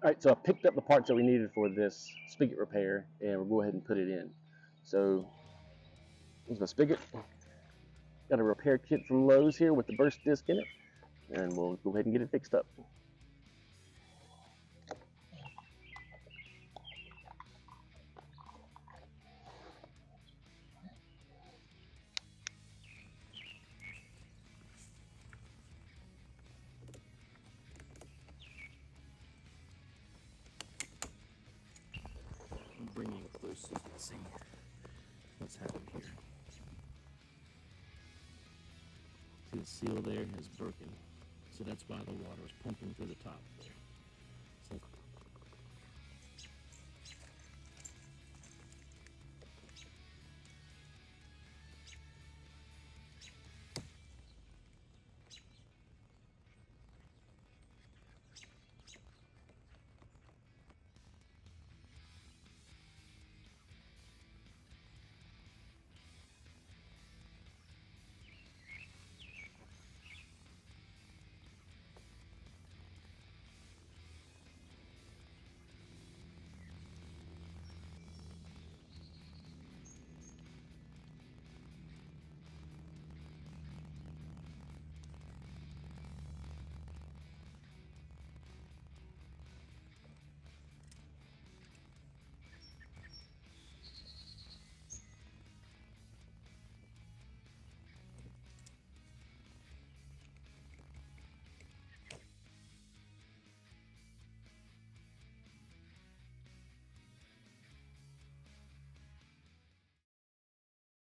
right, so I picked up the parts that we needed for this spigot repair, and we'll go ahead and put it in. So here's my spigot. Got a repair kit from Lowe's here with the burst disc in it, and we'll go ahead and get it fixed up. I'm bringing it close so you can see what's happened here. See the seal there is broken, so that's why the water is pumping through the top there.